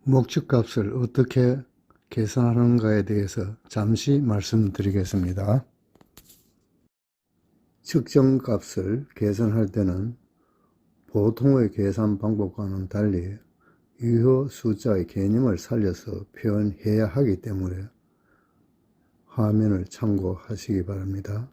목적값을 어떻게 계산하는가에 대해서 잠시 말씀드리겠습니다. 측정값을 계산할 때는 보통의 계산 방법과는 달리 유효 숫자의 개념을 살려서 표현해야 하기 때문에 화면을 참고하시기 바랍니다.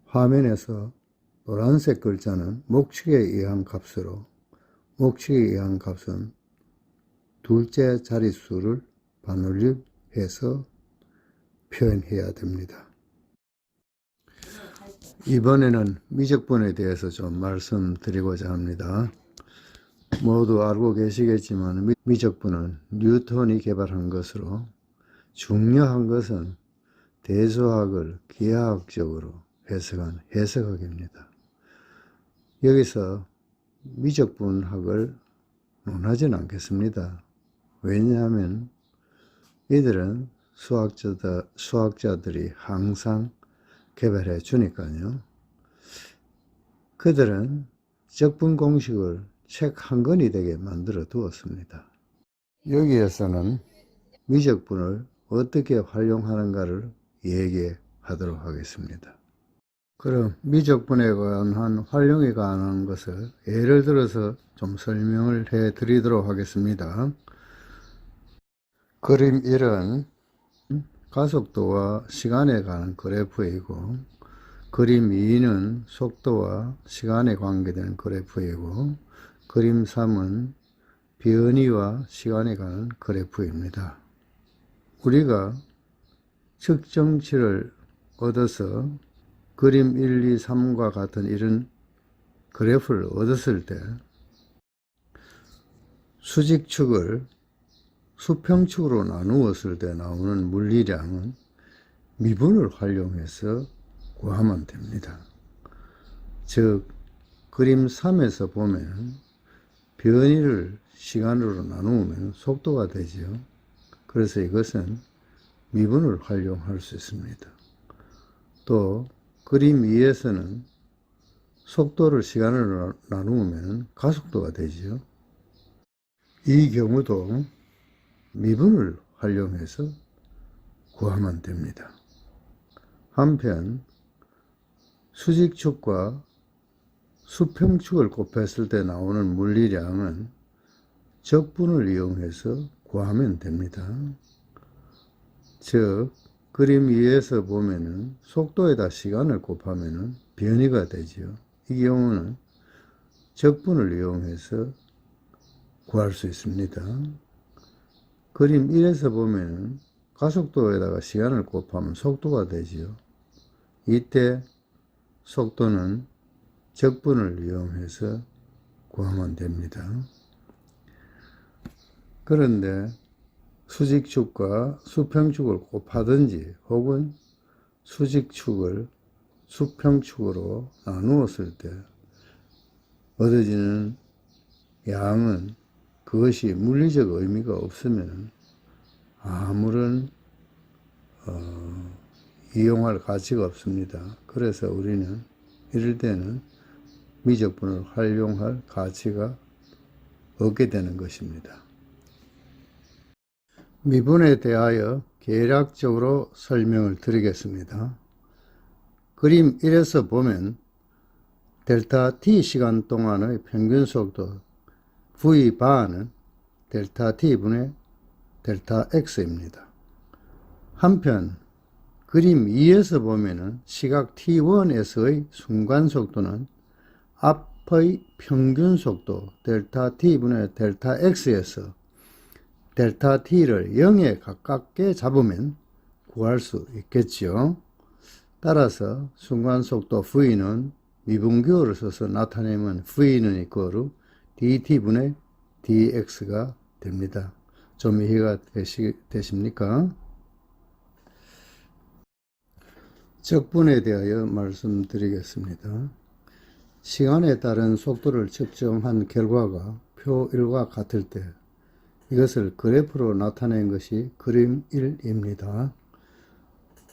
화면에서 노란색 글자는 목적에 의한 값으로, 목적에 의한 값은 둘째 자릿수를 반올림해서 표현해야 됩니다. 이번에는 미적분에 대해서 좀 말씀드리고자 합니다. 모두 알고 계시겠지만 미적분은 뉴턴이 개발한 것으로 중요한 것은 대수학을 기하학적으로 해석한 해석학입니다. 여기서 미적분학을 논하지는 않겠습니다. 왜냐하면 이들은 수학자들이 항상 개발해 주니까요. 그들은 적분 공식을 책 한 권이 되게 만들어 두었습니다. 여기에서는 미적분을 어떻게 활용하는가를 얘기하도록 하겠습니다. 그럼 미적분에 관한 활용에 관한 것을 예를 들어서 좀 설명을 해 드리도록 하겠습니다. 그림 1은 가속도와 시간에 관한 그래프이고, 그림 2는 속도와 시간에 관계되는 그래프이고, 그림 3은 변이와 시간에 관한 그래프입니다. 우리가 측정치를 얻어서 그림 1, 2, 3과 같은 이런 그래프를 얻었을 때 수직축을 수평축으로 나누었을 때 나오는 물리량은 미분을 활용해서 구하면 됩니다. 즉, 그림 3에서 보면 변이를 시간으로 나누면 속도가 되죠. 그래서 이것은 미분을 활용할 수 있습니다. 또 그림 2에서는 속도를 시간으로 나누면 가속도가 되죠. 이 경우도 미분을 활용해서 구하면 됩니다. 한편 수직축과 수평축을 곱했을 때 나오는 물리량은 적분을 이용해서 구하면 됩니다. 즉, 그림 2에서 보면은 속도에다 시간을 곱하면은 변이가 되죠. 이 경우는 적분을 이용해서 구할 수 있습니다. 그림 1에서 보면은 가속도에다가 시간을 곱하면 속도가 되지요. 이때 속도는 적분을 이용해서 구하면 됩니다. 그런데 수직축과 수평축을 곱하든지 혹은 수직축을 수평축으로 나누었을 때 얻어지는 양은 그것이 물리적 의미가 없으면 아무런 이용할 가치가 없습니다. 그래서 우리는 이럴 때는 미적분을 활용할 가치가 없게 되는 것입니다. 미분에 대하여 개략적으로 설명을 드리겠습니다. 그림 1에서 보면 델타 t 시간 동안의 평균 속도 v/는 델타 t분의 델타 x입니다. 한편 그림 2에서 보면은 시각 t1에서의 순간 속도는 앞의 평균 속도 델타 t분의 델타 x에서 델타 t를 0에 가깝게 잡으면 구할 수 있겠죠. 따라서 순간 속도 v는 미분기호를 써서 나타내면 v는 이꼬르 dt분의 dx가 됩니다. 좀 이해가 되십니까? 적분에 대하여 말씀드리겠습니다. 시간에 따른 속도를 측정한 결과가 표 1과 같을 때 이것을 그래프로 나타낸 것이 그림 1입니다.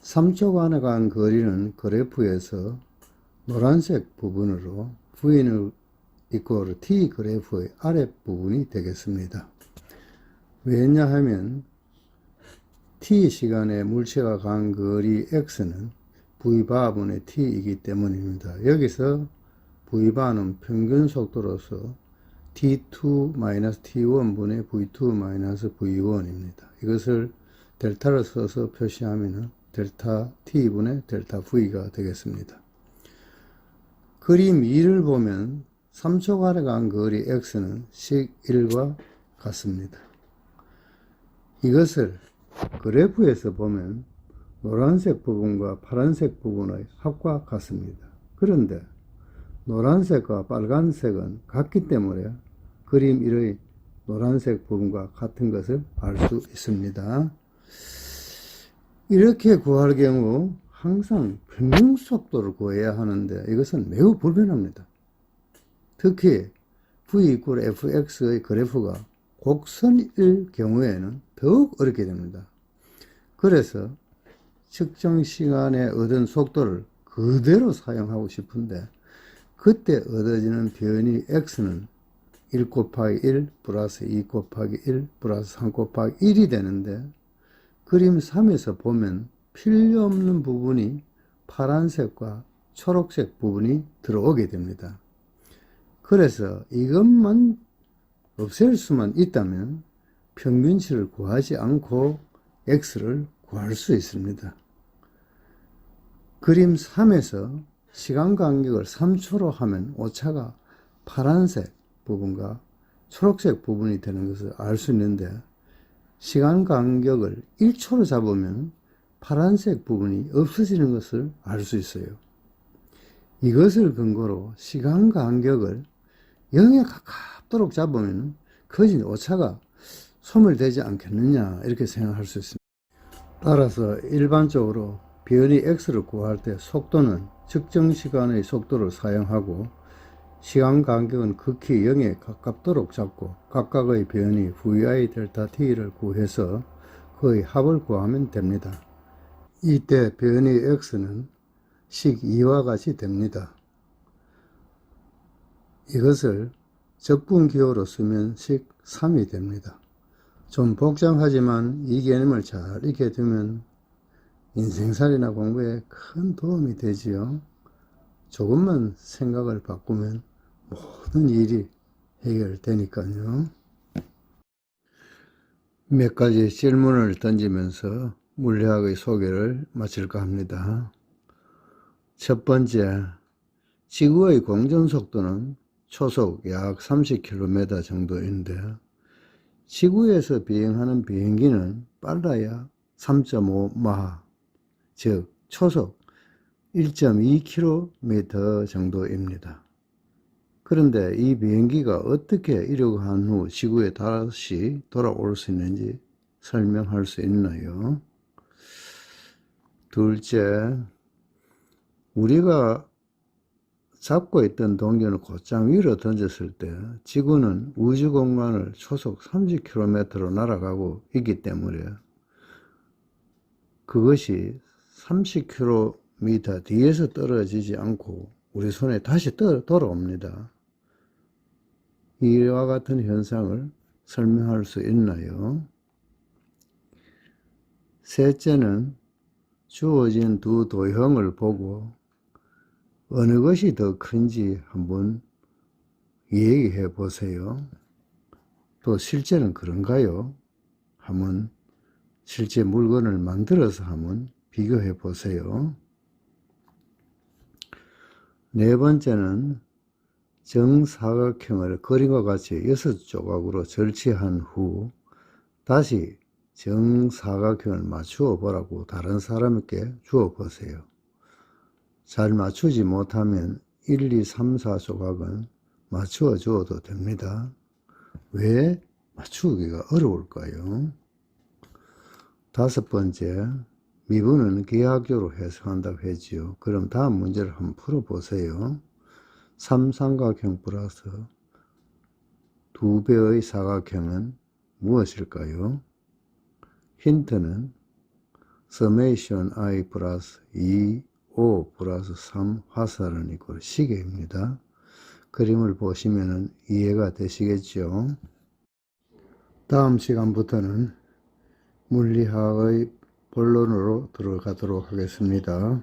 3초간에 간 거리는 그래프에서 노란색 부분으로 V는 이꼬르 T 그래프의 아랫부분이 되겠습니다. 왜냐하면 t 시간에 물체가 간 거리 x는 v바분의 t이기 때문입니다. 여기서 v바는 평균 속도로서 t2-t1분의 v2-v1입니다. 이것을 델타를 써서 표시하면 델타 t분의 델타 v가 되겠습니다. 그림 2를 보면 3초간에 간 거리 x는 식 1과 같습니다. 이것을 그래프에서 보면 노란색 부분과 파란색 부분의 합과 같습니다. 그런데 노란색과 빨간색은 같기 때문에 그림 1의 노란색 부분과 같은 것을 알 수 있습니다. 이렇게 구할 경우 항상 평균 속도를 구해야 하는데 이것은 매우 불편합니다. 특히 v=fx의 그래프가 곡선일 경우에는 더욱 어렵게 됩니다. 그래서 측정 시간에 얻은 속도를 그대로 사용하고 싶은데 그때 얻어지는 변이 x는 1 곱하기 1 플러스 2 곱하기 1 플러스 3 곱하기 1이 되는데 그림 3에서 보면 필요 없는 부분이 파란색과 초록색 부분이 들어오게 됩니다. 그래서 이것만 없앨 수만 있다면 평균치를 구하지 않고 x를 구할 수 있습니다. 그림 3에서 시간 간격을 3초로 하면 오차가 파란색 부분과 초록색 부분이 되는 것을 알 수 있는데 시간 간격을 1초로 잡으면 파란색 부분이 없어지는 것을 알 수 있어요. 이것을 근거로 시간 간격을 0에 가깝도록 잡으면 거진 오차가 소멸되지 않겠느냐 이렇게 생각할 수 있습니다. 따라서 일반적으로 변이 x를 구할 때 속도는 측정 시간의 속도를 사용하고 시간 간격은 극히 0에 가깝도록 잡고 각각의 변이 vi 델타 t를 구해서 그의 합을 구하면 됩니다. 이때 변이 x는 식 2와 같이 됩니다. 이것을 적분기호로 쓰면 식 3이 됩니다. 좀 복잡하지만 이 개념을 잘 익게 두면 인생살이나 공부에 큰 도움이 되지요. 조금만 생각을 바꾸면 모든 일이 해결되니까요. 몇 가지 질문을 던지면서 물리학의 소개를 마칠까 합니다. 첫 번째, 지구의 공전속도는 초속 약 30km 정도인데 지구에서 비행하는 비행기는 빨라야 3.5마하, 즉 초속 1.2km 정도입니다. 그런데 이 비행기가 어떻게 이륙한 후 지구에 다시 돌아올 수 있는지 설명할 수 있나요? 둘째, 우리가 잡고 있던 동전을 곧장 위로 던졌을 때 지구는 우주 공간을 초속 30km로 날아가고 있기 때문에 그것이 30km 뒤에서 떨어지지 않고 우리 손에 다시 돌아옵니다. 이와 같은 현상을 설명할 수 있나요? 셋째는 주어진 두 도형을 보고 어느 것이 더 큰지 한번 얘기해 보세요. 또 실제는 그런가요? 한번 실제 물건을 만들어서 한번 비교해 보세요. 네 번째는 정사각형을 그림과 같이 6조각으로 절치한 후 다시 정사각형을 맞추어 보라고 다른 사람에게 주어 보세요. 잘 맞추지 못하면 1, 2, 3, 4조각은 맞추어 주어도 됩니다. 왜 맞추기가 어려울까요? 다섯 번째, 미분은 기하학적으로 해석한다고 했지요. 그럼 다음 문제를 한번 풀어보세요. 3삼각형 플러스 2배의 사각형은 무엇일까요? 힌트는 서메이션 i 플러스 2, 5 플러스 3 화살은 이꼴 시계입니다. 그림을 보시면 이해가 되시겠죠? 다음 시간부터는 물리학의 본론으로 들어가도록 하겠습니다.